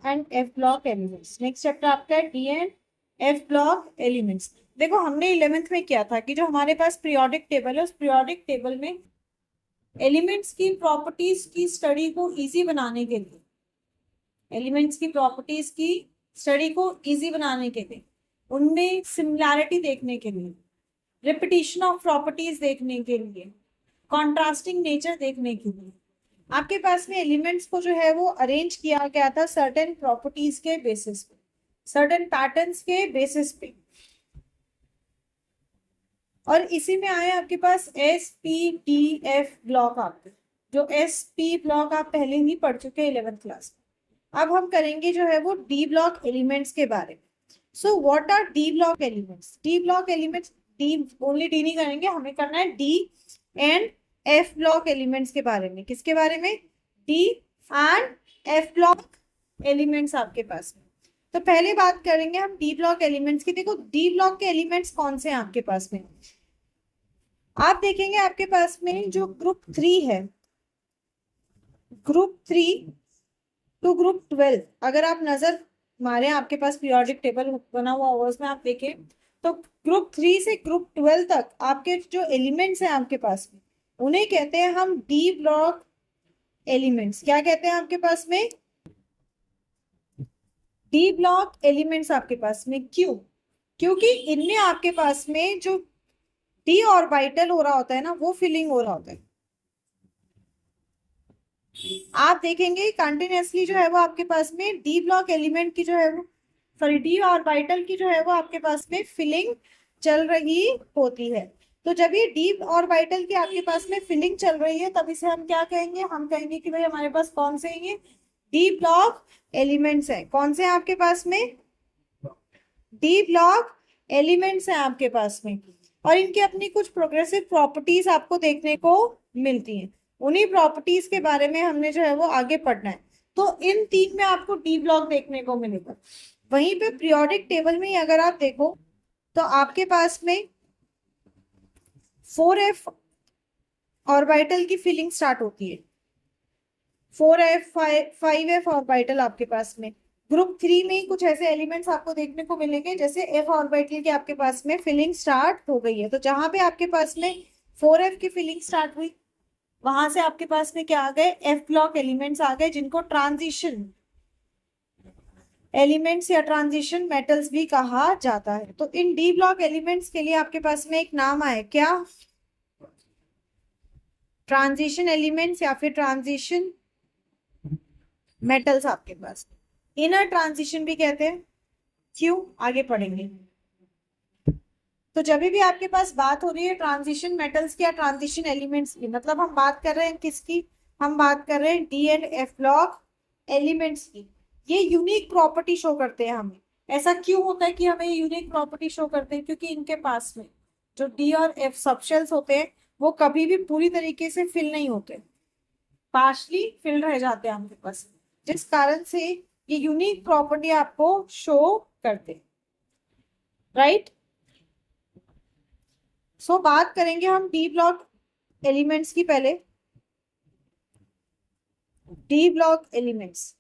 And f block elements. Next chapter आपका है D and f block elements. देखो हमने 11th में किया था कि जो हमारे पास पीरियोडिक टेबल है उस पीरियोडिक टेबल में एलिमेंट्स की प्रॉपर्टीज की स्टडी को इजी बनाने के लिए, एलिमेंट्स की प्रॉपर्टीज की स्टडी को इजी बनाने के लिए, उनमें सिमिलैरिटी देखने के लिए, रिपीटिशन ऑफ प्रॉपर्टीज देखने के लिए, कॉन्ट्रास्टिंग नेचर देखने के लिए आपके पास में एलिमेंट्स को जो है वो अरेंज किया गया था सर्टेन प्रॉपर्टीज के बेसिस पे, सर्टेन पैटर्न्स के बेसिस पे। और इसी में आए आपके पास S P D F block. आपके जो एस पी ब्लॉक आप पहले ही पढ़ चुके हैं 11th क्लास में। अब हम करेंगे जो है वो डी ब्लॉक एलिमेंट्स के बारे में। So what R D block elements? D block elements, D only D नहीं करेंगे, हमें करना है D and f block elements के बारे में। किसके बारे में? D and f block elements आपके पास में। तो पहले बात करेंगे हम डी ब्लॉक एलिमेंट्स की। देखो डी ब्लॉक के एलिमेंट्स कौन से हैं आपके पास में? आप देखेंगे आपके पास में जो ग्रुप 3 है, ग्रुप 3 टू ग्रुप 12, अगर आप नजर मारे आपके पास पीरियोडिक टेबल बना हुआ होगा उसमें आप देखें तो ग्रुप 3 से ग्रुप 12 तक आपके जो एलिमेंट्स हैं आपके पास में उन्हें कहते हैं हम डी ब्लॉक एलिमेंट्स। क्या कहते हैं आपके पास में? डी ब्लॉक एलिमेंट्स आपके पास में। क्यों? क्योंकि इनमें आपके पास में जो डी ऑर्बिटल हो रहा होता है ना वो फिलिंग हो रहा होता है। आप देखेंगे कंटिन्यूसली जो है वो आपके पास में डी ब्लॉक एलिमेंट की जो है वो, सॉरी, डी ऑर्बिटल की जो है वो आपके पास में फिलिंग चल रही होती है। तो जब ये डी ऑर्बिटल की आपके पास में फिलिंग चल रही है तब इसे हम क्या कहेंगे? हम कहेंगे कि भाई हमारे पास कौन से ये डी ब्लॉक एलिमेंट्स हैं। कौन से हैं आपके पास में? डी ब्लॉक एलिमेंट्स हैं आपके पास में। और इनकी अपनी कुछ प्रोग्रेसिव प्रॉपर्टीज आपको देखने को मिलती हैं। उन्हीं प्रॉपर्टीज के बारे में हमने जो है वो आगे पढ़ना है। तो इन 3 में आपको डी ब्लॉक देखने को मिलेगा। वहीं पे पीरियोडिक टेबल में अगर आप देखो तो आपके पास में 4f ऑर्बिटल की फिलिंग स्टार्ट होती है। 4f 5f ऑर्बिटल आपके पास में। ग्रुप 3 में कुछ ऐसे एलिमेंट्स आपको देखने को मिलेंगे जैसे f ऑर्बिटल के आपके पास में फिलिंग स्टार्ट हो गई है। तो जहां पे आपके पास में 4f की फिलिंग स्टार्ट हुई वहां से आपके पास में क्या आ गए? एफ ब्लॉक एलिमेंट्स आ गए, जिनको ट्रांजिशन एलिमेंट्स या ट्रांजिशन मेटल्स भी कहा जाता है। तो इन डी ब्लॉक एलिमेंट्स के लिए आपके पास में एक नाम आया, क्या? ट्रांजिशन एलिमेंट्स या फिर ट्रांजिशन मेटल्स आपके पास। इनर ट्रांजिशन भी कहते हैं। क्यों? आगे पढ़ेंगे। तो जब भी आपके पास बात हो रही है ट्रांजिशन मेटल्स की या ट्रांजिशन एलिमेंट्स की, मतलब हम बात कर रहे हैं किसकी? हम बात कर रहे हैं D and f block elements की। ये यूनिक प्रॉपर्टी शो करते हैं हमें। ऐसा क्यों होता है कि हमें यूनिक प्रॉपर्टी शो करते हैं? क्योंकि इनके पास में जो डी और एफ सबशेल्स होते हैं वो कभी भी पूरी तरीके से फिल नहीं होते, पार्शली फिल रह जाते हैं आपके पास, जिस कारण से ये यूनिक प्रॉपर्टी आपको शो करते हैं। राइट? सो बात करेंगे हम डी ब्लॉक एलिमेंट्स की। पहले डी ब्लॉक एलिमेंट्स।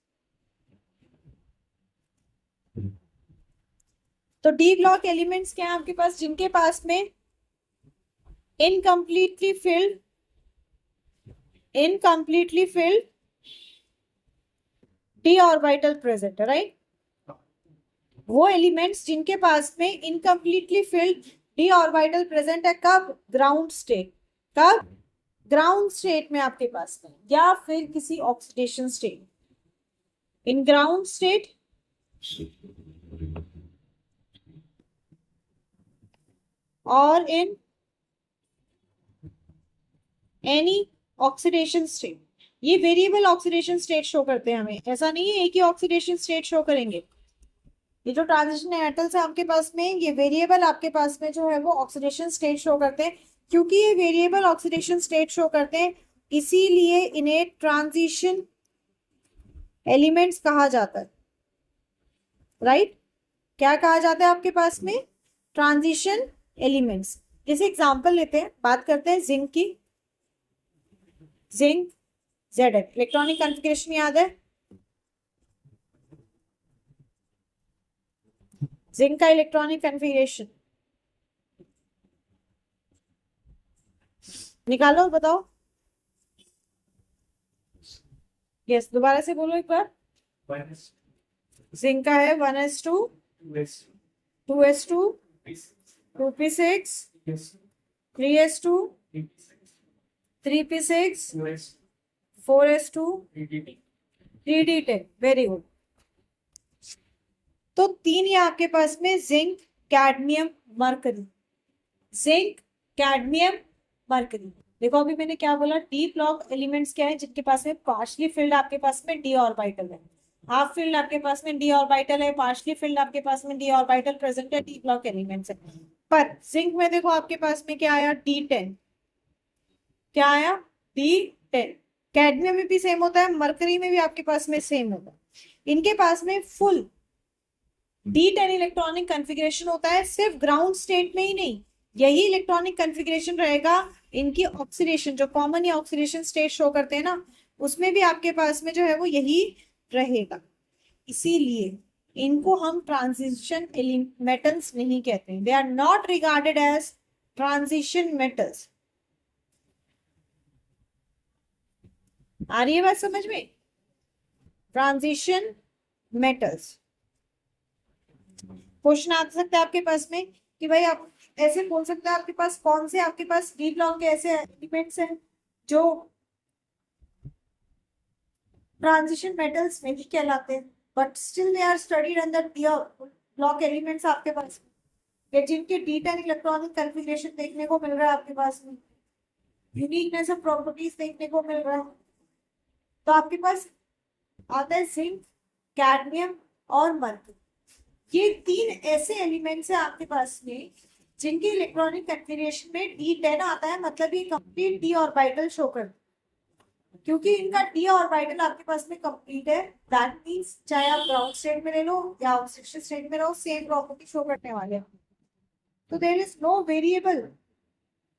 तो डी ब्लॉक एलिमेंट्स क्या है आपके पास? जिनके पास में incompletely field D orbital present है। राइट? वो एलिमेंट्स जिनके पास में incompletely field D orbital present है। कब? Ground state. कब? ग्राउंड स्टेट में आपके पास में, या फिर किसी oxidation state. In ground state और इन एनी ऑक्सीडेशन स्टेट। ये वेरिएबल ऑक्सीडेशन स्टेट शो करते हैं हमें, ऐसा नहीं है एक ही ऑक्सीडेशन स्टेट शो करेंगे। ये जो ट्रांजिशन मेटल्स है आपके पास में ये वेरिएबल आपके पास में जो है वो ऑक्सीडेशन स्टेट शो करते हैं। क्योंकि ये वेरिएबल ऑक्सीडेशन स्टेट शो करते हैं इसीलिए इन्हें ट्रांजिशन एलिमेंट्स कहा जाता है। राइट? क्या कहा जाता है आपके पास में? Transition elements. जैसे एग्जांपल लेते हैं, बात करते हैं जिंक की। जिंक ZF इलेक्ट्रॉनिक कॉन्फ़िगरेशन याद है? जिंक का इलेक्ट्रॉनिक कन्फिगरेशन निकालो, बताओ। यस, दोबारा से बोलो एक बार। जिंक का है 1s2 2s2 2p6 3s2 3p6 4s2 3d10। Very good. तो तीन ये आपके पास में zinc, cadmium, mercury. Zinc, cadmium, mercury. देखो अभी मैंने क्या बोला, डी ब्लॉक एलिमेंट्स क्या है, जिनके पास में पार्शली फिल्ड आपके पास में डी ऑर्बिटल है, हाफ फील्ड आपके पास में डी ऑर्बिटल है, पार्शली फील्ड आपके पास में डी ऑर्बिटल प्रेजेंट है, डी ब्लॉक एलिमेंट्स है। पर जिंक में देखो आपके पास में क्या आया, D10। क्या आया, D10। कैडमियम में भी सेम होता है, मरकरी में भी आपके पास में सेम होता है। इनके पास में फुल D10 इलेक्ट्रॉनिक कॉन्फ़िगरेशन होता है, सिर्फ ग्राउंड स्टेट में ही नहीं, यही इलेक्ट्रॉनिक कॉन्फ़िगरेशन रहेगा इनकी ऑक्सीडेशन, जो कॉमन या ऑक्सीडेशन स्टेट शो करते हैं ना, उसमें भी आपके पास में जो है वो यही रहेगा। इसीलिए इनको हम ट्रांजिशन मेटल्स नहीं कहते, they are not regarded as transition metals. आ रही है बात समझ में? Transition metals. क्वेश्चन आ सकता है आपके पास में कि भाई आप ऐसे बोल सकते हैं, आपके पास कौन से, आपके पास डी ब्लॉक के ऐसे एलिमेंट्स हैं जो ट्रांजिशन मेटल्स नहीं कहलाते, but still they are studied under d block elements आपके पास, या जिनके D10 इलेक्ट्रॉनिक कॉन्फ़िगरेशन देखने को मिल रहा है आपके पास में, यूनिकनेस ऑफ प्रॉपर्टीज देखने को मिल रहा है। तो आपके पास आता है जिंक, कैडमियम और मरकरी। ये तीन ऐसे एलिमेंट्स हैं आपके पास में जिनके इलेक्ट्रॉनिक कॉन्फ़िगरेशन में D10 आता है, मतलब ये कंप्लीट डी ऑर्बिटल शो करता है। क्योंकि इनका डी ऑर्बिटल आपके पास में कंप्लीट है, दैट मींस चाहे आप ग्राउंड स्टेट में ले लो या ऑक्सीडेशन स्टेट में रहो, सेम प्रॉपर्टी शो करने वाले हैं। तो there is no variable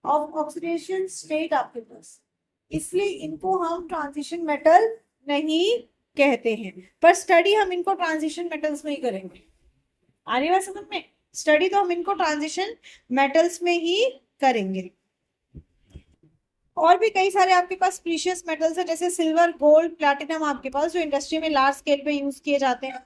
of oxidation state आपके पास, इसलिए इनको हम ट्रांजिशन मेटल नहीं कहते हैं, पर स्टडी हम इनको ट्रांजिशन मेटल्स में ही करेंगे। आ रही बात समझ में? स्टडी तो हम इनको ट्रांजिशन मेटल्स में ही करेंगे। और भी कई सारे आपके पास प्रीशियस मेटल्स है, जैसे सिल्वर, गोल्ड, प्लैटिनम आपके पास, जो इंडस्ट्री में लार्ज स्केल पे यूज किए जाते हैं।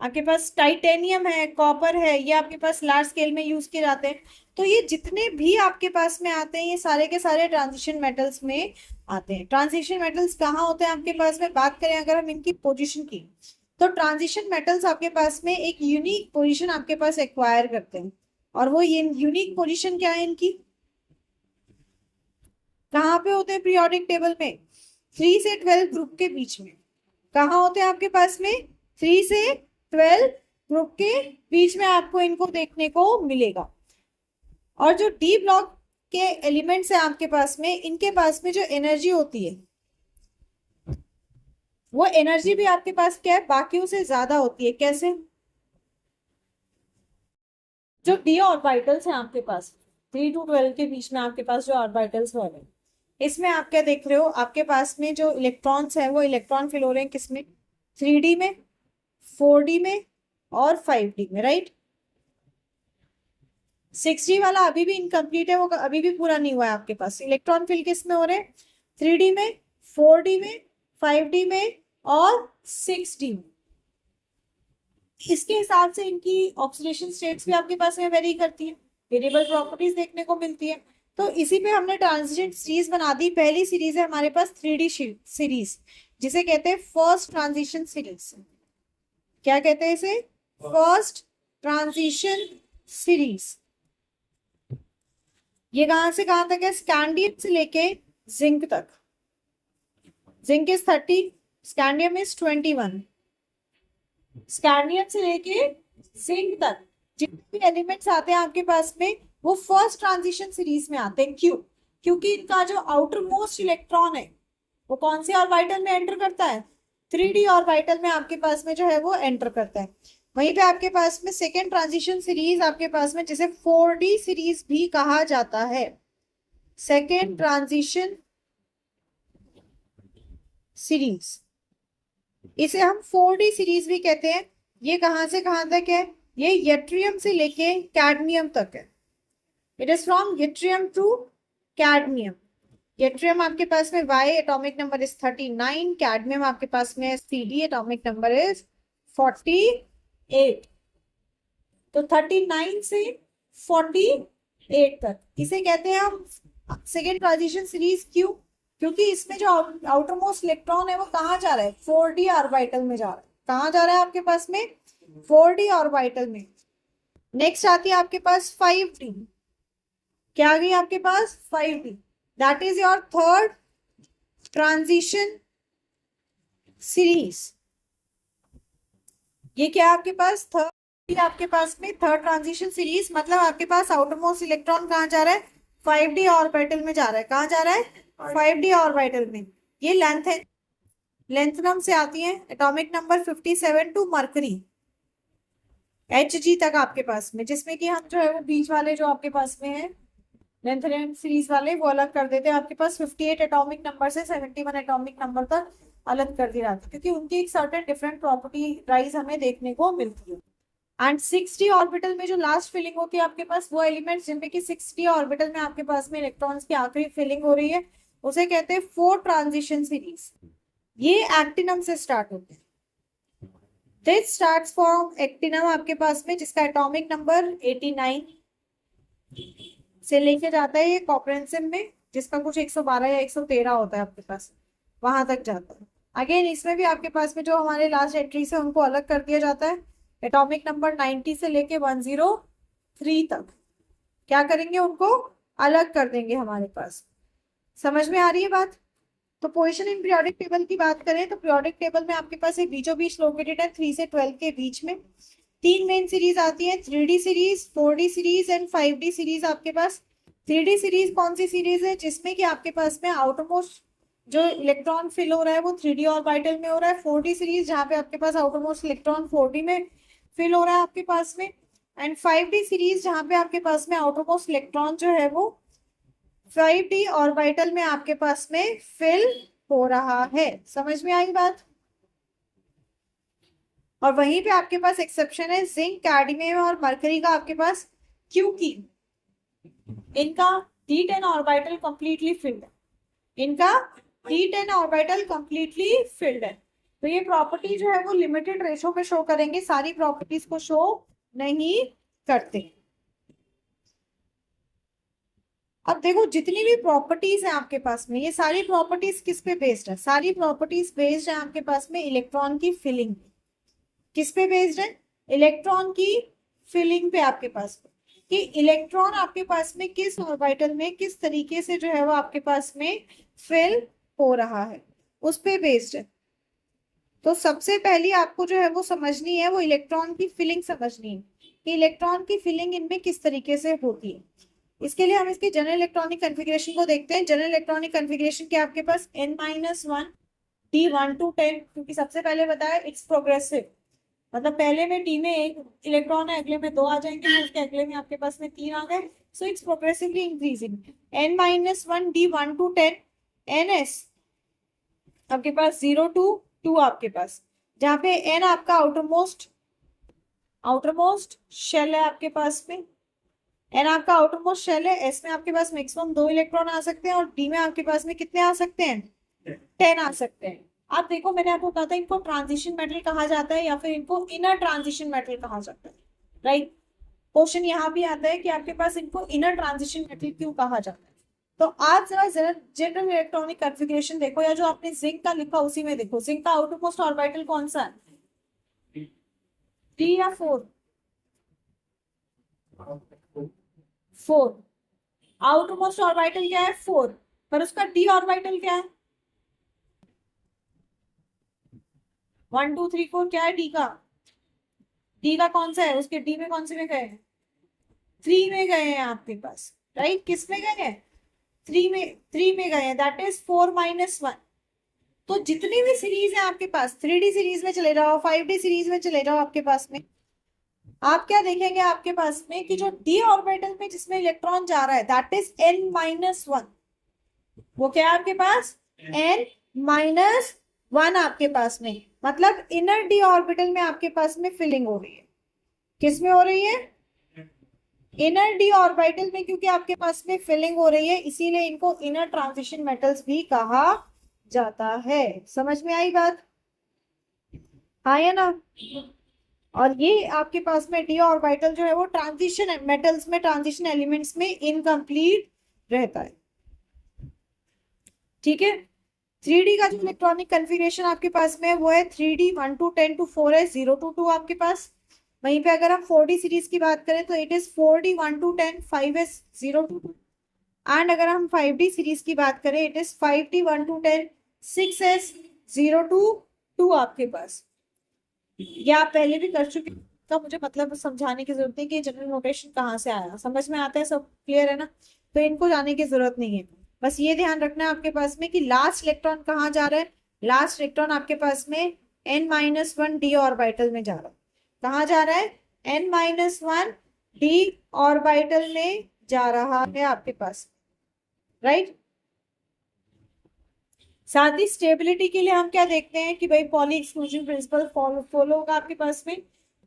आपके पास टाइटेनियम है, कॉपर है, ये आपके पास लार्ज स्केल में यूज किए जाते हैं। तो ये जितने भी आपके पास में आते हैं, ये सारे के सारे ट्रांजिशन मेटल्स में आते हैं। ट्रांजिशन मेटल्स कहाँ होते हैं आपके पास में? बात करें अगर हम इनकी पोजिशन की, तो ट्रांजिशन मेटल्स आपके पास में एक यूनिक पोजिशन आपके पास एक्वायर करते हैं, और वो ये यूनिक पोजिशन क्या है इनकी, कहाँ पे होते हैं पीरियोडिक टेबल में? 3 से 12 ग्रुप के बीच में। कहाँ होते हैं आपके पास में? 3 से 12 ग्रुप के बीच में आपको इनको देखने को मिलेगा। और जो डी ब्लॉक के एलिमेंट्स है आपके पास में, इनके पास में जो एनर्जी होती है, वो एनर्जी भी आपके पास क्या है, बाकियों से ज्यादा होती है। कैसे? जो डी ऑर्बिटल्स हैं आपके पास 3 to 12 के बीच में, आपके पास जो ऑर्बिटल्स हो रहे हैं, इसमें आप क्या देख रहे हो, आपके पास में जो इलेक्ट्रॉन्स है वो इलेक्ट्रॉन फिल हो रहे हैं किसमें? 3D में, 4D में और 5D में, राइट। 6D वाला अभी भी इनकम्प्लीट है, वो अभी भी पूरा नहीं हुआ है। आपके पास इलेक्ट्रॉन फिल किस में हो रहे हैं? 3D में, 4D में, 5D में और 6D में। इसके हिसाब से इनकी ऑक्सीडेशन स्टेट्स भी आपके पास में वेरी करती है, वेरिएबल प्रॉपर्टीज देखने को मिलती है। तो इसी पे हमने ट्रांजिशन सीरीज बना दी। पहली सीरीज है हमारे पास 3D सीरीज, जिसे कहते हैं फर्स्ट ट्रांजिशन सीरीज। क्या कहते हैं इसे? First transition series. ये कहां से कहां तक है? स्कैंडियम से लेके जिंक तक। Zinc is 30, scandium is 21। Scandium से लेके जिंक तक जितने भी एलिमेंट्स आते हैं आपके पास में, वो फर्स्ट ट्रांजिशन सीरीज में आते हैं। क्यों? क्योंकि इनका जो आउटर मोस्ट इलेक्ट्रॉन है वो कौन से ऑर्बिटल में एंटर करता है? 3D ऑर्बिटल में आपके पास में जो है वो एंटर करता है। वहीं पे आपके पास में सेकेंड ट्रांजिशन सीरीज आपके पास में, जिसे 4D सीरीज भी कहा जाता है, सेकेंड ट्रांजिशन सीरीज, इसे हम 4D सीरीज भी कहते हैं। ये कहां से कहां तक है? ये यट्रियम से लेके कैडमियम तक है। It is from yttrium to cadmium. Yttrium आपके पास में Y atomic number is 39, cadmium आपके पास में CD एटॉमिक नंबर इज 48। तो 39 से 48 तक इसे कहते हैं हम सेकेंड ट्रांजिशन सीरीज। क्यों? क्योंकि इसमें जो आउटर मोस्ट इलेक्ट्रॉन है वो कहाँ जा रहा है? 4d ऑर्बिटल में जा रहा है। कहाँ जा रहा है आपके पास में? 4d ऑर्बिटल में। नेक्स्ट आती है आपके पास 5d। क्या आ गई आपके पास? 5d। That is your third transition series. ये क्या आपके पास? थर्ड, आपके पास में थर्ड ट्रांजिशन सीरीज। मतलब आपके पास आउटर मोस्ट इलेक्ट्रॉन कहाँ जा रहा है? 5d ऑर्बिटल में जा रहा है। कहाँ जा रहा है? 5d ऑर्बिटल में। ये लेंथ है, लेंथनम से आती है। Atomic number 57 to mercury Hg तक आपके पास में, जिसमें कि हम जो है वो बीच वाले जो आपके पास में है लेंथनम सीरीज वाले वो अलग कर देते हैं। आपके पास 58 एटॉमिक नंबर से 71 एटॉमिक नंबर तक अलग कर दी जाती है, क्योंकि उनकी एक सर्टेन डिफरेंट प्रॉपर्टी राइज हमें देखने को मिलती है। एंड 6d ऑर्बिटल में जो लास्ट फिलिंग होती है आपके पास, वो एलिमेंट्स जिनमें कि 6d ऑर्बिटल में आपके पास में इलेक्ट्रॉन्स की आखिरी फिलिंग हो रही है, उसे कहते हैं फोर्थ ट्रांजिशन सीरीज। ये एक्टिनम से स्टार्ट होते हैं। दिस स्टार्ट्स फ्रॉम एक्टिनम आपके पास में, जिसका एटॉमिक नंबर 89 से लेके जाता है ये कॉपरेंसिम में, जिसका कुछ 112 या 113 होता है आपके पास, वहां तक जाता है। अगेन इसमें भी आपके पास में जो हमारे लास्ट एंट्री से उनको अलग कर दिया जाता है। एटॉमिक नंबर 90 से लेके 103 तक क्या करेंगे? उनको अलग कर देंगे हमारे पास। समझ में आ रही है बात? तो पोजीशन इन पीरियोडिक टेबल की बात करें तो पीरियोडिक टेबल में आपके पास एक बीचों बीच लोकेटेड है 3 से 12 के बीच में। तीन मेन सीरीज आती है, 3D series, 4D series and 5D series आपके पास। 3D सीरीज कौन सी सीरीज है? जिसमें कि आपके पास में आउटरमोस्ट जो इलेक्ट्रॉन फिल हो रहा है वो 3D ऑर्बिटल में हो रहा है। 4D सीरीज जहाँ पे आपके पास आउटरमोस्ट इलेक्ट्रॉन 4D में फिल हो रहा है आपके पास में। एंड 5D सीरीज जहाँ पे आपके पास में आउटरमोस्ट इलेक्ट्रॉन जो है वो 5D ऑर्बिटल में आपके पास में फिल हो रहा है। समझ में आई बात? और वहीं पे आपके पास एक्सेप्शन है जिंक, कैडमियम और मरकरी का आपके पास, क्योंकि इनका D10 ऑर्बिटल कंप्लीटली फिल्ड है। इनका D10 ऑर्बिटल कंप्लीटली फिल्ड है। तो ये प्रॉपर्टी जो है वो लिमिटेड रेशो पे शो करेंगे, सारी प्रॉपर्टीज को शो नहीं करते। अब देखो जितनी भी प्रॉपर्टीज है आपके पास में, ये सारी प्रॉपर्टीज किस पे बेस्ड है? सारी प्रॉपर्टीज बेस्ड है आपके पास में इलेक्ट्रॉन की फिलिंग। किस पे बेस्ड है? इलेक्ट्रॉन की फिलिंग पे आपके पास में, कि इलेक्ट्रॉन आपके पास में किस ऑर्बिटल में किस तरीके से जो है वो आपके पास में फिल हो रहा है, उस पे बेस्ड है। तो सबसे पहले आपको जो है वो समझनी है, वो इलेक्ट्रॉन की फिलिंग समझनी है कि इलेक्ट्रॉन की फिलिंग इनमें किस तरीके से होती है। इसके लिए हम इसकी जनरल इलेक्ट्रॉनिक कन्फिग्रेशन को देखते हैं। जनरल इलेक्ट्रॉनिक कन्फिग्रेशन के आपके पास n-1 D1 to 10, क्योंकि सबसे पहले बताया इट्स प्रोग्रेसिव, मतलब पहले में D में एक इलेक्ट्रॉन है, अगले में 2 आ जाएंगे, उसके अगले में आपके पास में 3 आ गए। So it's progressively increasing. n-1 D1 to 10 ns आपके पास 0 to 2 आपके पास, जहाँ पे n आपका आउटरमोस्ट शेल है आपके पास में। एन आपका आउटरमोस्ट शेल है। एस में आपके पास मैक्सिमम 2 इलेक्ट्रॉन आ सकते हैं और डी में आपके पास में कितने आ सकते हैं? 10 आ सकते हैं। आप देखो मैंने आपको कहा था इनको ट्रांजिशन मेटल कहा जाता है या फिर इनको इनर ट्रांजिशन मेटल कहा जाता है, राइट? क्वेश्चन यहाँ भी आता है कि आपके पास इनको इनर ट्रांजिशन मेटल क्यों कहा जाता है। तो आज जरा जनरल इलेक्ट्रॉनिक कन्फिग्रेशन देखो, या जो आपने जिंक का लिखा उसी में देखो। जिंक का आउटरमोस्ट ऑर्बिटल कौन सा है? 3 या 4? 4। आउटरमोस्ट ऑर्बिटल क्या है? 4। पर उसका डी ऑर्बिटल क्या है? 1 2 3 4 क्या है डी का? डी का कौन सा है? उसके डी में कौन से में गए? 3 में गए हैं आपके पास, राइट? किस में गए हैं? 3 में गए हैं। That is 4-1। तो जितनी भी सीरीज है आपके पास, 3D सीरीज में चले जाओ, 5D सीरीज में चले जाओ, आपके पास में आप क्या देखेंगे आपके पास में कि जो डी ऑर्बिटल में जिसमें इलेक्ट्रॉन जा रहा है दैट इज n-1। वो क्या है आपके पास? n-1 आपके पास में, मतलब इनर डी ऑर्बिटल में आपके पास में फिलिंग हो रही है। किस में हो रही है? इनर डी ऑर्बिटल में, क्योंकि आपके पास में फिलिंग हो रही है, इसीलिए इनको इनर ट्रांजिशन मेटल्स भी कहा जाता है। समझ में आई बात? हाँ या ना? और ये आपके पास में डी ऑर्बिटल जो है वो ट्रांजिशन मेटल्स में, ट्रांजिशन एलिमेंट्स में इनकम्प्लीट रहता है। ठीक है। 3D का जो इलेक्ट्रॉनिक कन्फिग्रेशन आपके पास में है वो है 3D 1 to 10 to 4s 0 to 2 आपके पास। वहीं पे अगर हम 4D सीरीज की बात करें तो it is 4D 1 to 10 5s 0 to 2। And अगर हम 5D सीरीज की बात करें it is 5D 1 to 10 6s 0 to 2 आपके पास। ये आप पहले भी कर चुके तो मुझे मतलब समझाने की जरूरत नहीं कि जनरल नोटेशन कहाँ से आया, समझ में आता है, सब क्लियर है ना? तो इनको जाने की जरूरत नहीं है। बस ये ध्यान रखना है आपके पास में कि लास्ट इलेक्ट्रॉन कहाँ जा रहा है। लास्ट इलेक्ट्रॉन आपके पास में n-1 d ऑर्बिटल में जा रहा है। कहाँ जा रहा है? n-1 d ऑर्बिटल में जा रहा है आपके पास, राइट। साथ ही स्टेबिलिटी के लिए हम क्या देखते हैं कि भाई पॉली एक्सक्लूजन प्रिंसिपल फॉलो होगा आपके पास में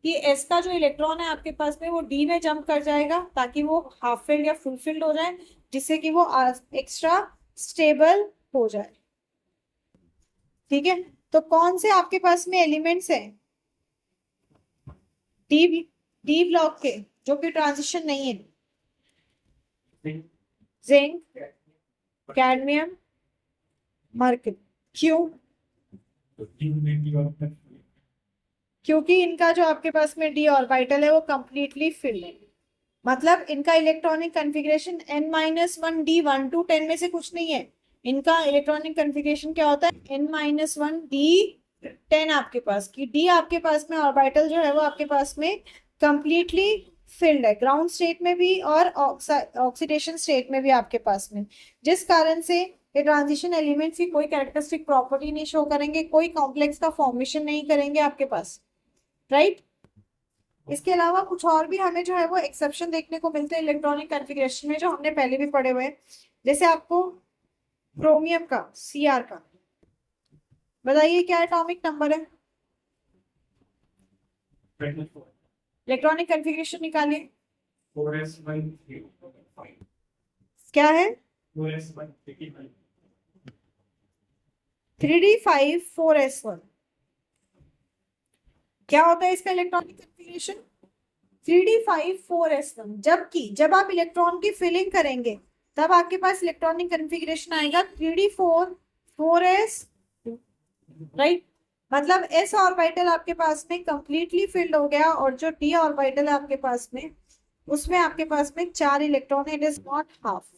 कि एस का जो इलेक्ट्रॉन है आपके पास में वो डी में जंप कर जाएगा ताकि वो हाफ फिल्ड या फुल फिल्ड हो जाए, जिससे कि वो एक्स्ट्रा स्टेबल हो जाए। ठीक है। तो कौन से आपके पास में एलिमेंट्स हैं डी डी ब्लॉक के जो कि ट्रांजिशन नहीं है? Zinc, cadmium, mercury. क्यों? क्योंकि इनका जो आपके पास में डी ऑर्बिटल है वो कंप्लीटली फिल्ड है। मतलब इनका electronic configuration n-1 d 1 to 10 में से कुछ नहीं है। इनका इलेक्ट्रॉनिक कन्फिग्रेशन क्या होता है? n-1 d 10 आपके पास की डी आपके पास में ऑर्बिटल जो है वो आपके पास में कंप्लीटली फिल्ड है, ग्राउंड स्टेट में भी और ऑक्सीडेशन स्टेट में भी आपके पास में, जिस कारण से ये ट्रांजिशन एलिमेंट्स की कोई कैरेक्टरिस्टिक प्रॉपर्टी नहीं शो करेंगे, कोई कॉम्प्लेक्स का फॉर्मेशन नहीं करेंगे आपके पास, राइट। इसके अलावा कुछ और भी हमें जो है वो एक्सेप्शन देखने को मिलते हैं इलेक्ट्रॉनिक कन्फिग्रेशन में, जो हमने पहले भी पढ़े हुए हैं। जैसे आपको क्रोमियम का Cr का बताइए क्या एटॉमिक नंबर है? इलेक्ट्रॉनिक कन्फिग्रेशन निकालिए। 4s/3 क्या है? 3d5 4s1। क्या होता है इसका इलेक्ट्रॉनिक कन्फिग्रेशन? 3d5 4s1। जबकि जब आप इलेक्ट्रॉन की फिलिंग करेंगे तब आपके पास इलेक्ट्रॉनिक कन्फिग्रेशन आएगा 3d4 4s, राइट। मतलब s ऑर्बिटल आपके पास में कंप्लीटली फिल्ड हो गया और जो d ऑर्बिटल है आपके पास में उसमें आपके पास में 4 इलेक्ट्रॉन है, इट इज नॉट हाफ।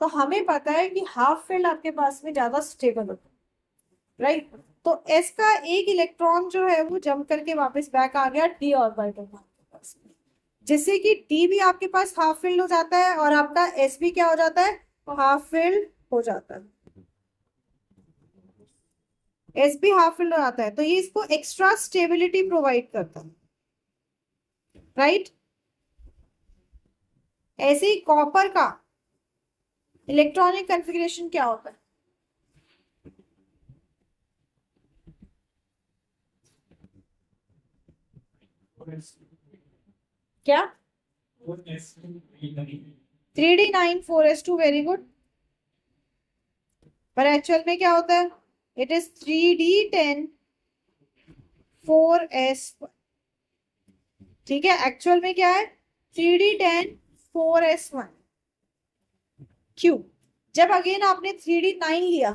तो हमें पता है कि हाफ फिल्ड आपके पास में ज्यादा स्टेबल होता है, राइट। तो s का एक इलेक्ट्रॉन जो है वो जंप करके वापस बैक आ गया d ऑर्बिटल में आपके पास में, जिससे कि d भी आपके पास हाफ फिल्ड हो जाता है और आपका s भी क्या हो जाता है? हाफ फिल्ड हो जाता है, एस भी हाफ फिल्ड हो जाता है। तो ये इसको एक्स्ट्रा स्टेबिलिटी प्रोवाइड करता है, राइट। ऐसे ही कॉपर का इलेक्ट्रॉनिक कन्फिग्रेशन क्या होता है? क्या? 3d9 4s2, very good. पर एक्चुअल में क्या होता है? It is 3d10 4s1। ठीक है, एक्चुअल में क्या है? 3d10 4s1। क्यों? जब अगेन आपने 3d9 लिया,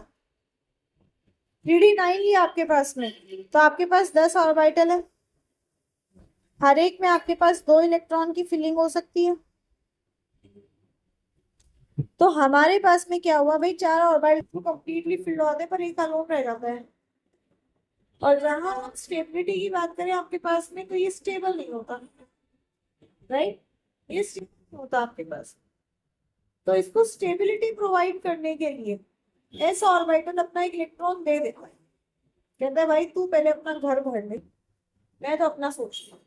3d9 लिया आपके पास में, तो आपके पास 10 ऑर्बिटल है, हर एक में आपके पास 2 इलेक्ट्रॉन की फिलिंग हो सकती है। तो हमारे पास में क्या हुआ भाई? 4 ऑर्बिटल कंप्लीटली फिल्ड होते हैं पर एक अलोन रह जाता है। और जहां हम स्टेबिलिटी की बात करें आपके पास में, तो ये स्टेबल नहीं होता, राइट। ये स्टेबल नहीं होता आपके पास। तो इसको स्टेबिलिटी प्रोवाइड करने के लिए एस ऑर्बिटल अपना एक इलेक्ट्रॉन दे देता है, कहता है भाई तू पहले अपना घर भर ले, मैं तो अपना सोचता हूँ।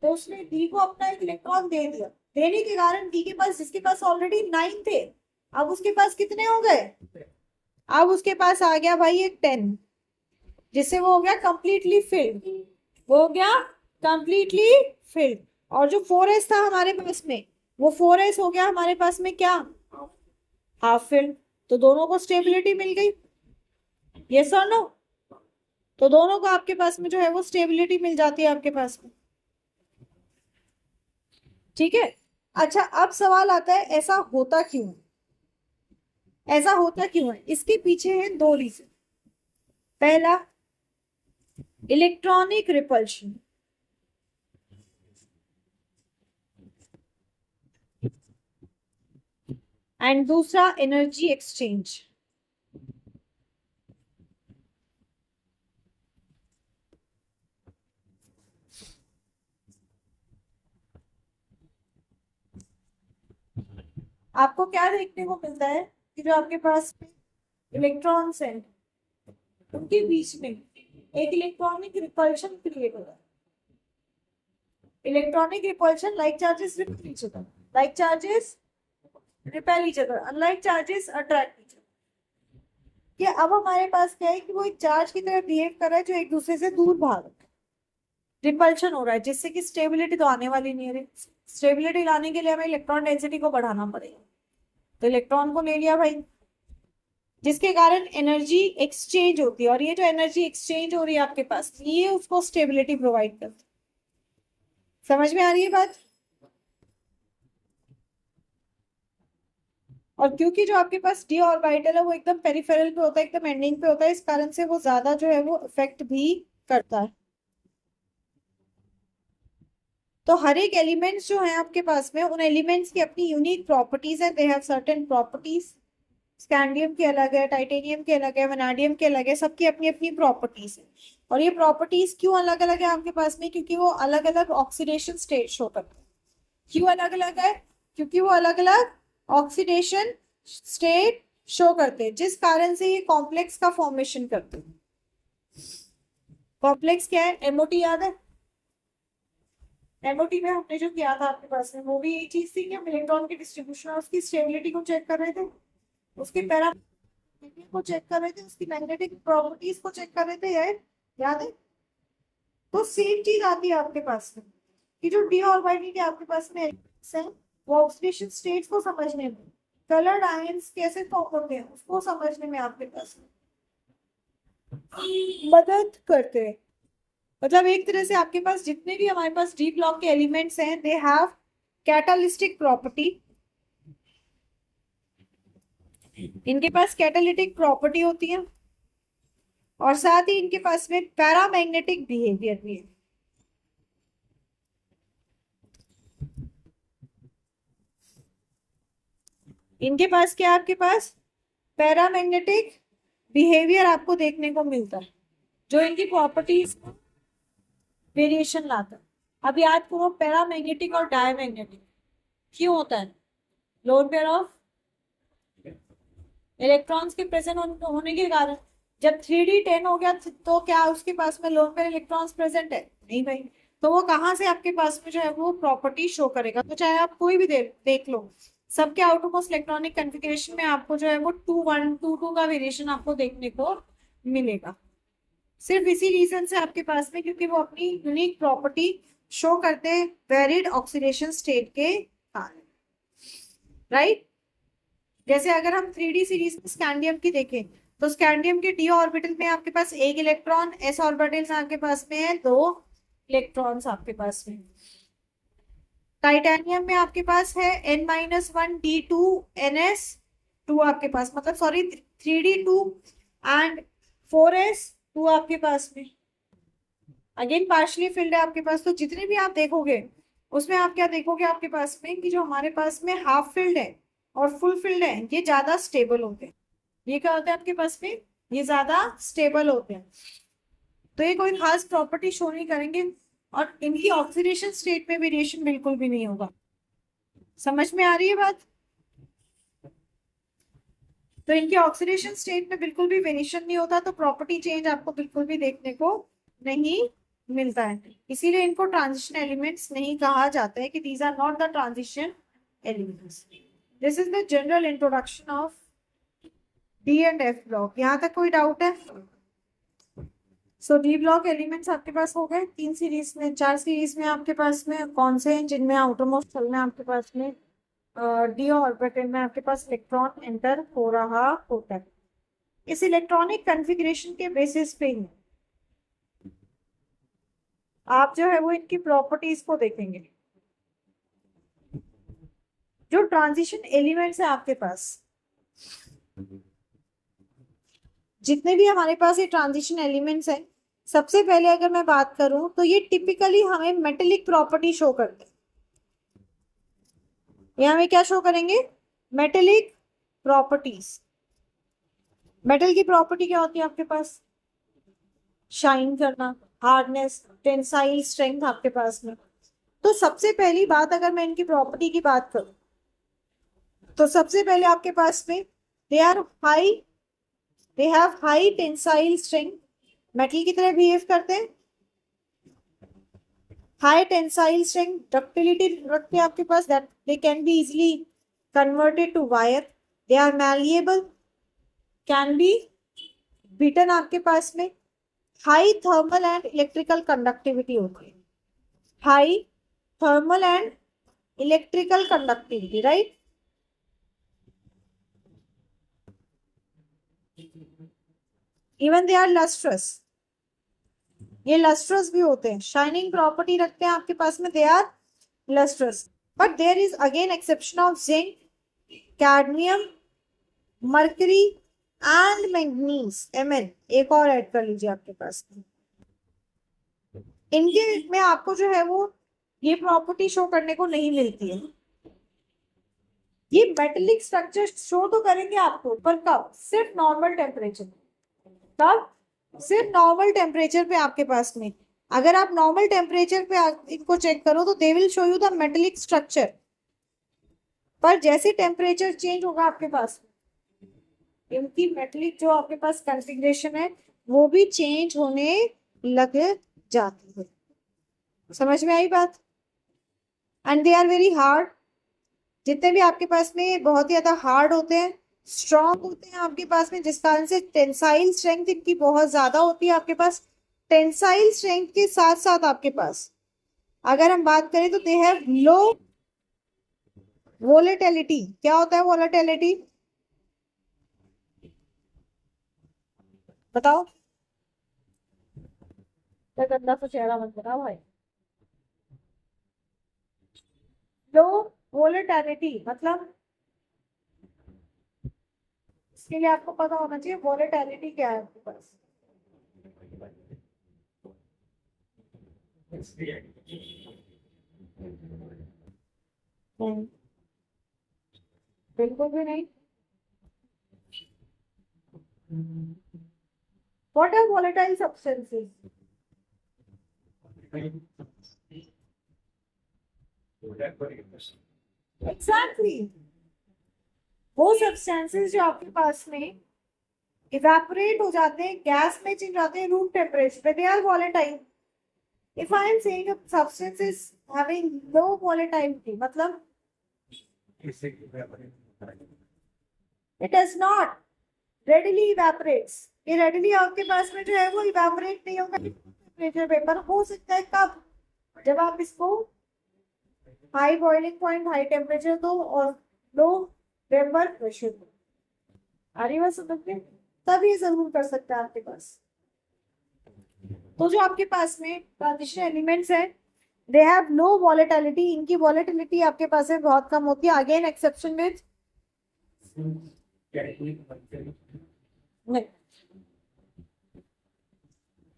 तो उसने डी को अपना एक इलेक्ट्रॉन दे दिया, देने के कारण डी के पास, जिसके पास ऑलरेडी 9 थे, अब उसके पास कितने हो गए? अब उसके पास आ गया भाई एक 10, जिससे वो हो गया कंप्लीटली फिल्ड। वो हो गया कंप्लीटली फिल्ड। और जो 4s था हमारे पास में, वो 4s हो गया हमारे पास में क्या, हाफ फिल्ड। तो दोनों को स्टेबिलिटी मिल गई, यस और नो। तो दोनों को आपके पास में जो है वो स्टेबिलिटी मिल जाती है आपके पास में, ठीक है। अच्छा, अब सवाल आता है ऐसा होता क्यों है, ऐसा होता क्यों है। इसके पीछे है दो रीजन। पहला, इलेक्ट्रॉनिक रिपल्शन, एंड दूसरा एनर्जी एक्सचेंज। आपको क्या देखने को मिलता है कि जो आपके पास इलेक्ट्रॉन्स हैं उनके बीच में एक इलेक्ट्रॉनिक रिपल्शन क्रिएट हो रहा है। Electronic repulsion, like charges repel each other, like charges repel each other, unlike charges attract each other. कि अब हमारे पास क्या है कि वो एक चार्ज की तरह बिहेव कर रहा है जो एक दूसरे से दूर भाग रहा है, रिपल्शन हो रहा है, जिससे कि स्टेबिलिटी तो आने वाली नहीं है। स्टेबिलिटी लाने के लिए हमें इलेक्ट्रॉन डेंसिटी को बढ़ाना पड़ेगा। तो इलेक्ट्रॉन को ले लिया भाई, जिसके कारण एनर्जी एक्सचेंज होती है। और ये जो एनर्जी एक्सचेंज हो रही है आपके पास, ये उसको स्टेबिलिटी प्रोवाइड करती है। समझ में आ रही है बात। और क्योंकि जो आपके पास डी ऑर्बिटल है वो एकदम पेरिफेरल पे होता है, एकदम एंडिंग पे होता है, इस कारण से वो ज्यादा जो है वो इफेक्ट भी करता है। तो हर एक एलिमेंट्स जो है आपके पास में, उन एलिमेंट्स की अपनी यूनिक प्रॉपर्टीज है, they have certain properties. Scandium के अलग है, टाइटेनियम के अलग है, वैनाडियम के अलग है, सबकी अपनी अपनी प्रॉपर्टीज है। और ये प्रॉपर्टीज क्यों अलग अलग है आपके पास में, क्योंकि वो अलग अलग ऑक्सीडेशन स्टेट शो करते हैं। क्यों अलग अलग है, क्योंकि वो अलग अलग ऑक्सीडेशन स्टेट शो करते हैं, जिस कारण से ये कॉम्प्लेक्स का फॉर्मेशन करते हैं। कॉम्प्लेक्स क्या है, एमओटी याद है। एमओटी में हमने जो किया था आपके पास में, वो भी यही चीज थी कि हम इलेक्ट्रॉन के डिस्ट्रीब्यूशन और उसकी स्टेबिलिटी को चेक कर रहे थे, उसके पैरा को चेक कर रहे थे, उसकी मैग्नेटिक प्रॉपर्टीज को चेक कर रहे थे, याद है। तो सेम चीज आती है आपके पास में कि जो डी ऑर्बिटल के आपके पास में है, वो ऑक्सीडेशन स्टेट्स को समझने में, कलर्ड आयंस कैसे फॉर्म होते हैं उसको समझने में आपके पास में मदद करते हैं। मतलब एक तरह से आपके पास जितने भी हमारे पास डी ब्लॉक के एलिमेंट्स हैं, दे हैव कैटालिस्टिक प्रॉपर्टी। इनके पास कैटालिटिक प्रॉपर्टी होती है, और साथ ही इनके पास में पैरामैग्नेटिक बिहेवियर भी है। इनके पास क्या, आपके पास पैरामैग्नेटिक बिहेवियर आपको देखने को मिलता है, जो इनकी प्रॉपर्टीज वेरिएशन लाता है। अब याद करो, पैरामैग्नेटिक और डायमैग्नेटिक क्यों होता है। लोन पेयर ऑफ इलेक्ट्रॉन्स के प्रेजेंट होने के कारण। जब 3D10 हो गया तो क्या उसके पास में लोन पेयर इलेक्ट्रॉन्स प्रेजेंट है, नहीं भाई। तो वो कहाँ से आपके पास में जो है वो प्रॉपर्टी शो करेगा। तो चाहे आप कोई भी देख लो, सबके आउटरमोस्ट इलेक्ट्रॉनिक कॉन्फ़िगरेशन में आपको जो है वो 2 1 2 2 का वेरिएशन आपको देखने को मिलेगा। सिर्फ इसी रीजन से आपके पास में, क्योंकि वो अपनी यूनिक प्रॉपर्टी शो करते हैं वेरिड ऑक्सीडेशन स्टेट के कारण, राइट। जैसे अगर हम 3D सीरीज में स्कैंडियम की देखें, तो स्कैंडियम के डी ऑर्बिटल में आपके पास एक इलेक्ट्रॉन, एस ऑर्बिटल में आपके पास में है 2 इलेक्ट्रॉन्स आपके पास में। टाइटेनियम में आपके पास है N-1 D2 NS2 आपके पास, मतलब सॉरी 3D2 एंड 4S2 आपके पास में। अगेन पार्शली फिल्ड है आपके पास। तो जितने भी आप देखोगे उसमें आप क्या देखोगे आपके पास में कि जो हमारे पास में हाफ फिल्ड है और फुल फिल्ड है, ये ज्यादा स्टेबल होते हैं। ये क्या होता है आपके पास में, ये ज्यादा स्टेबल होते हैं। तो ये कोई खास प्रॉपर्टी शो नहीं करेंगे, और इनकी ऑक्सीडेशन स्टेट में वेरिएशन बिल्कुल भी नहीं होगा। समझ में आ रही है बात। तो इनके ऑक्सीडेशन स्टेट में बिल्कुल भी वेरिएशन नहीं होता, तो प्रॉपर्टी चेंज आपको बिल्कुल भी देखने को नहीं मिलता है। इसीलिए इनको ट्रांजिशन एलिमेंट्स नहीं कहा जाता है, कि these are not the transition elements. This is the general introduction of d and f block. यहाँ तक कोई डाउट है। सो डी ब्लॉक एलिमेंट्स आपके पास हो गए 3 सीरीज में, 4 सीरीज में आपके पास में कौन से हैं जिनमें आउटरमोस्ट सेल में आपके पास में डी ऑर्बिटल में आपके पास इलेक्ट्रॉन एंटर हो रहा होता है। इस इलेक्ट्रॉनिक कॉन्फ़िगरेशन के बेसिस पे ही आप जो है वो इनकी प्रॉपर्टीज को देखेंगे। जो ट्रांजिशन एलिमेंट्स है आपके पास, जितने भी हमारे पास ये ट्रांजिशन एलिमेंट्स हैं, सबसे पहले अगर मैं बात करूं तो ये टिपिकली हमें मेटेलिक प्रॉपर्टी शो करते हैं। ये हमें क्या शो करेंगे? Metallic properties. मेटल की प्रॉपर्टी क्या होती है आपके पास? शाइन करना, हार्डनेस, टेंसाइल स्ट्रेंथ आपके पास में। तो सबसे पहली बात अगर मैं इनकी प्रॉपर्टी की बात करूं तो सबसे पहले आपके पास में they have high tensile strength, metal की तरह बिहेव करते हैं। हाई टेंसाइल स्ट्रेंथ, डक्टिलिटी रखते हैं आपके पास, that they can be easily converted to wire. They are malleable, can be beaten आपके पास में। High thermal and electrical conductivity होती है, high thermal and electrical conductivity, right. Even they are lustrous, ये लस्ट्रस भी होते हैं, शाइनिंग प्रॉपर्टी रखते हैं आपके पास में, they are lustrous. But there is again exception of zinc, cadmium, mercury and manganese, Mn एक और ऐड कर लीजिए आपके पास में। इनके में आपको जो है वो ये प्रॉपर्टी शो करने को नहीं मिलती है। ये मेटेलिक स्ट्रक्चर शो तो करेंगे आपको, पर कब? सिर्फ नॉर्मल टेम्परेचर। कब? सिर्फ नॉर्मल टेम्परेचर पे आपके पास में। अगर आप नॉर्मल टेम्परेचर पे इनको चेक करो तो they will show you the metallic structure. पर जैसे टेम्परेचर चेंज होगा आपके पास, इनकी मेटेलिक जो आपके पास कॉन्फ़िगरेशन है वो भी चेंज होने लग जाती है। समझ में आई बात? And they are very hard, जितने भी आपके पास में बहुत ही ज्यादा हार्ड होते हैं, स्ट्रॉन्ग होते हैं आपके पास में, जिस कारण से टेंसाइल स्ट्रेंथ इनकी बहुत ज्यादा होती है आपके पास। टेंसाइल स्ट्रेंथ के साथ साथ आपके पास अगर हम बात करें तो दे हैव लो वोलेटिलिटी। क्या होता है वोलेटिलिटी? बताओ। क्या गंदा सा चेहरा मत बनाओ भाई। लो वोलेटिलिटी मतलब, इसके लिए आपको पता होना चाहिए वोलेटिलिटी क्या है आपके पास। नहीं, बिल्कुल भी नहीं। What are volatile substances? Exactly. वो सब्सटेंसेस जो आपके पास में इवेपोरेट हो जाते हैं, गैस में चेंज जाते हैं रूम टेम्परेचर पे, they are volatile. If I am saying a substance is having low volatility, मतलब it does not readily evaporates. ये रेडिली आपके पास में जो है वो इवेपोरेट नहीं होगा टेम्परेचर पे, पर हो सकता है कब? जब आप इसको high boiling point, high temperature दो और लो वेपर प्रेशर दो, आ रही बात समझ में? तब ये जरूर कर सकता है आपके पास। तो जो आपके पास में ट्रांजिशन एलिमेंट्स है, दे हैव लो वॉलेटिलिटी, इनकी वॉलेटिलिटी आपके पास में बहुत कम होती है। अगेन एक्सेप्शन में नहीं,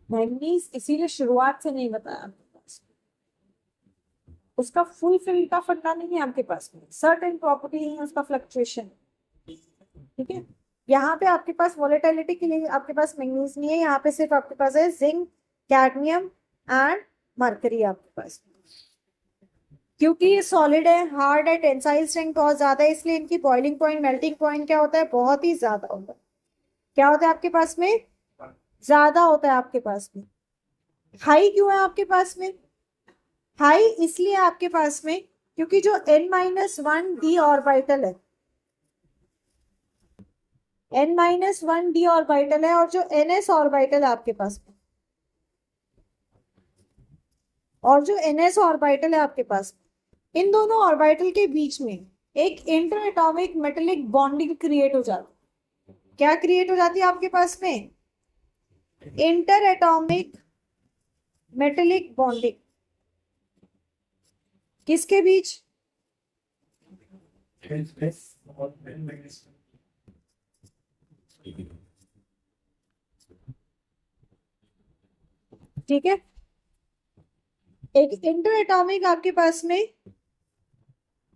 मैंगनीज इसीलिए शुरुआत से नहीं बताया आपके पास, उसका फुल फिल का फंडा नहीं है आपके पास में, सर्टेन प्रॉपर्टी है उसका फ्लक्चुएशन, ठीक है। यहाँ पे आपके पास वॉलेटिलिटी के लिए आपके पास मैंगनीज नहीं है, यहाँ पे सिर्फ आपके पास है जिंक, कैडमियम एंड मरकरी आपके पास। क्योंकि ये सॉलिड है, हार्ड है, टेंसाइल स्ट्रेंथ बहुत ज्यादा है, इसलिए इनकी बॉइलिंग पॉइंट, मेल्टिंग पॉइंट क्या होता है? बहुत ही ज्यादा होता है। क्या होता है आपके पास में? ज्यादा होता है आपके पास में। हाई क्यों है आपके पास में? हाई इसलिए आपके पास में क्योंकि जो n-1 d ऑर्बिटल है, n-1 d ऑर्बिटल है और जो ns ऑर्बिटल है आपके पास में, और जो NS ऑर्बिटल है आपके पास, इन दोनों ऑर्बिटल के बीच में एक inter atomic metallic bonding create हो जाती है। क्या क्रिएट हो जाती है आपके पास में? Inter atomic metallic bonding. किसके बीच? ठीक है, एक इंटर एटॉमिक आपके पास में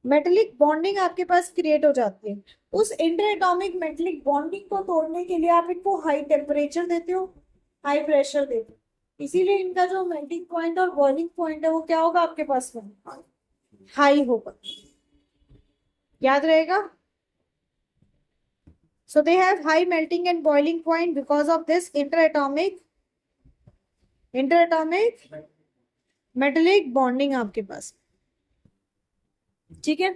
मेटेलिक बॉन्डिंग आपके पास क्रिएट हो जाती है। उस इंटर एटॉमिक मेटेलिक बॉन्डिंग को तोड़ने के लिए आप इनको हाई टेम्परेचर देते हो, हाई प्रेशर देते हो, इसीलिए इनका जो मेल्टिंग पॉइंट और बॉइलिंग पॉइंट है वो क्या होगा आपके पास में? हाई होगा। याद रहेगा? So they have high melting and boiling point because of this interatomic metallic bonding आपके पास। ठीक है,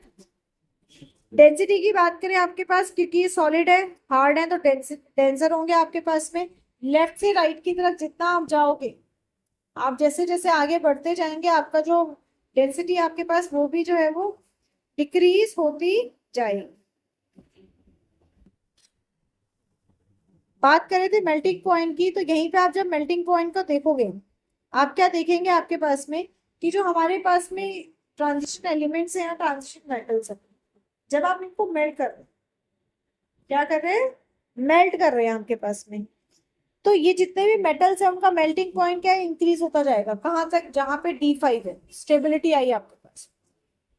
डेंसिटी की बात करें आपके पास, क्योंकि ये सॉलिड है, हार्ड है, तो डेंसर होंगे आपके पास में। लेफ्ट से राइट की तरफ जितना आप जाओगे, आप जैसे जैसे आगे बढ़ते जाएंगे, आपका जो डेंसिटी आपके पास वो भी जो है वो डिक्रीज होती जाएगी। बात करें थे मेल्टिंग पॉइंट की, तो यहीं पे आप जब मेल्टिंग पॉइंट को देखोगे, आप क्या देखेंगे आपके पास में कि जो हमारे पास में ट्रांजिशन एलिमेंट्स हैं या ट्रांजिशन मेटल्स हैं, जब आप इनको मेल्ट कर रहे हैं, क्या कर रहे हैं? मेल्ट कर रहे हैं आपके पास में, तो ये जितने भी मेटल्स हैं उनका मेल्टिंग पॉइंट क्या है? इंक्रीज होता जाएगा। कहाँ तक? जहां पे D5 है, स्टेबिलिटी आई आपके पास,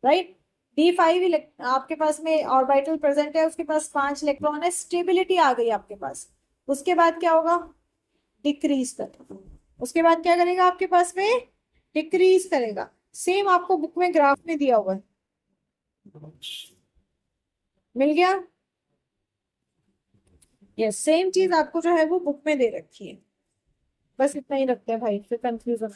राइट। D5 आपके पास में ऑर्बिटल प्रेजेंट है, उसके पास 5 इलेक्ट्रॉन है, स्टेबिलिटी आ गई आपके पास। उसके बाद क्या होगा? डिक्रीज करेगा। उसके बाद क्या करेगा आपके पास में? डिक्रीज करेगा। सेम आपको बुक में ग्राफ में दिया हुआ है, मिल गया? यस, सेम चीज आपको जो है वो बुक में दे रखी है। बस इतना ही रखते हैं भाई, फिर कंफ्यूजन